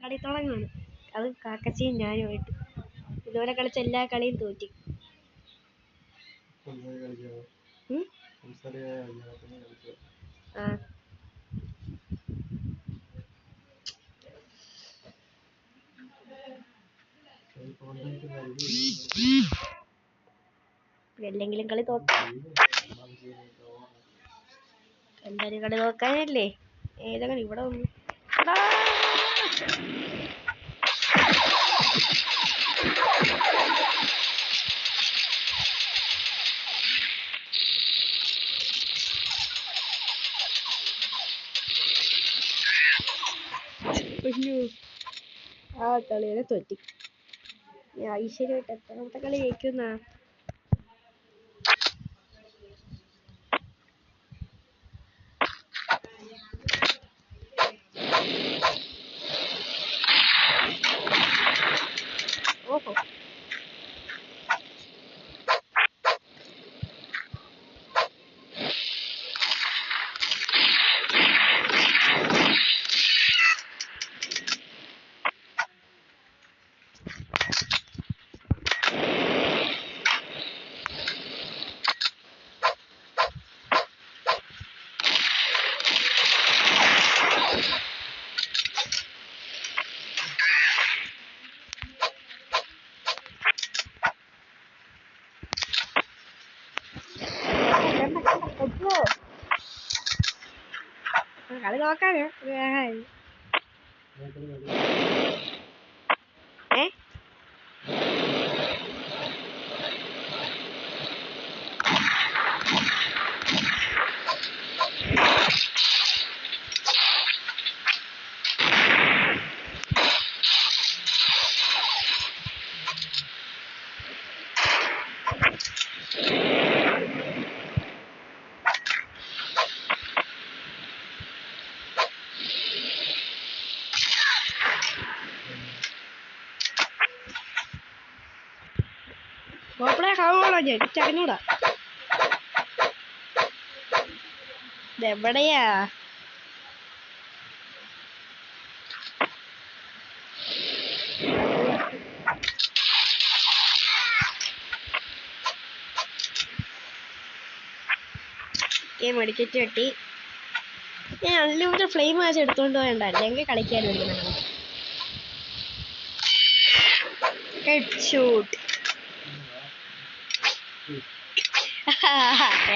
കളി തുടങ്ങുകയാണ്. അത് കാക്കച്ചിയും ഞാനുമായിട്ട് ഇതുവരെ കളിച്ച എല്ലാ കളിയും തോറ്റി. എന്തെങ്കിലും കളി തോക്കാം. എന്തായാലും കളി നോക്കാനല്ലേ. ഏതെങ്കിലും ഇവിടെ വന്നു ആ കളിയെ തോറ്റി. ഐശ്വര്യമായിട്ട് എത്രാമത്തെ കളി ജയിക്കുന്ന ഓഹോ. കളി നോക്കാന് ചകഞ്ഞൂടാ. ഇതെവിടെയാ? മെഡിക്കറ്റ് കെട്ടി. ഞാൻ അൺലിമിറ്റഡ് ഫ്ലെയിം മാച്ച് എടുത്തോണ്ട് പോയണ്ട, അല്ലെങ്കിൽ കളിക്കാനില്ല. ഹെഡ്ഷൂട്ട്.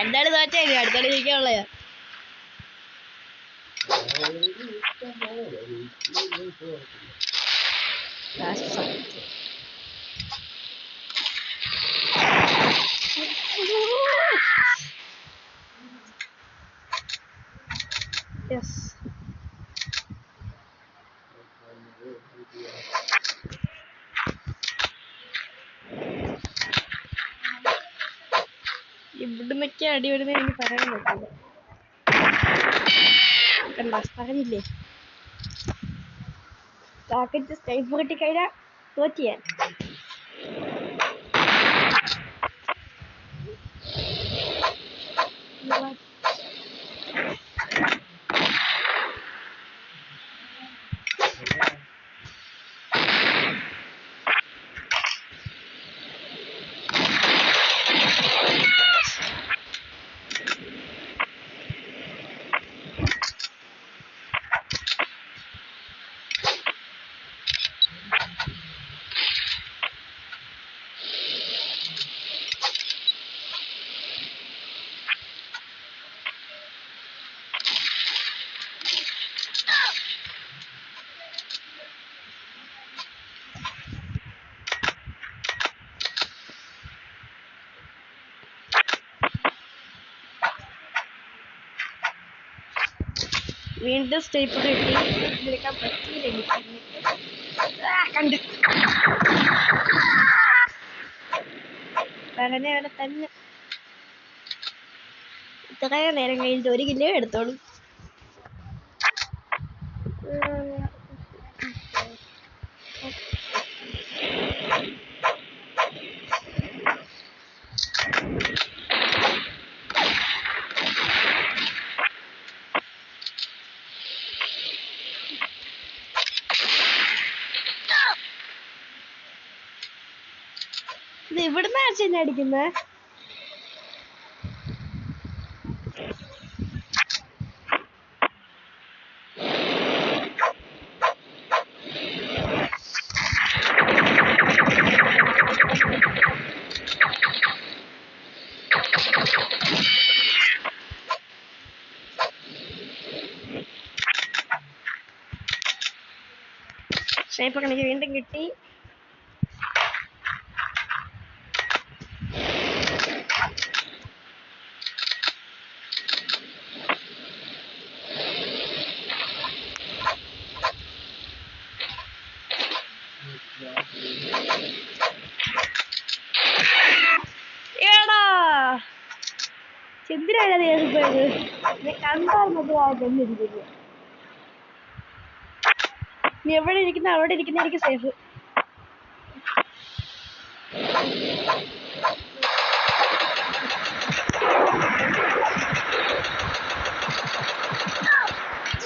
എന്താണ് തോറ്റേ? അടുത്തോടെ ജയിക്കാനുള്ളയാ. യെസ്. ഇവിടുന്നൊക്കെ അടി വരുന്ന എനിക്ക് പറയാൻ പറ്റില്ല. കണ്ട പറഞ്ഞില്ലേ, കാക്കറ്റ് സ്റ്റൈപ്പ് കിട്ടിക്കഴിഞ്ഞാൽ തോറ്റിയാ. വീണ്ടും സ്റ്റേപ്പ് കിട്ടി. എടുക്കാൻ പറ്റിയില്ല. കണ്ട് പറഞ്ഞ പോലെ തന്നെ ഇത്രയും നേരം കഴിഞ്ഞിട്ട് 1 കിലോ എടുത്തോളൂ. ഇവിടുന്ന് അച്ഛനെ അടിക്കുന്നേ. സ്നൈപ്പർ എനിക്ക് വീണ്ടും കിട്ടി. ഏടാ എന്തിനാണ് പോയത്? ഞാൻ കണ്ടായിരുന്നത് ആകുന്നിരിക്കുന്നു. നീ എവിടെ ഇരിക്കുന്ന അവിടെ ഇരിക്കുന്ന എനിക്ക് safe.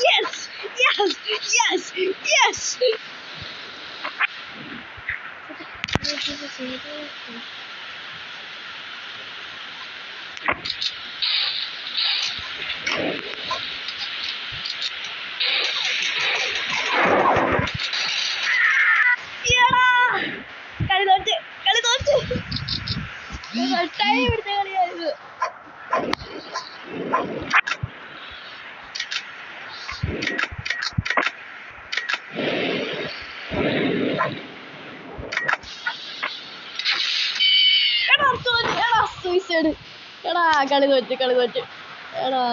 Yes! Yes! Yes! Yes! കളി തോറ്റ് ടൈം എടുത്ത കളിയായത്. എടാ കളി തോറ്റ് എടാ.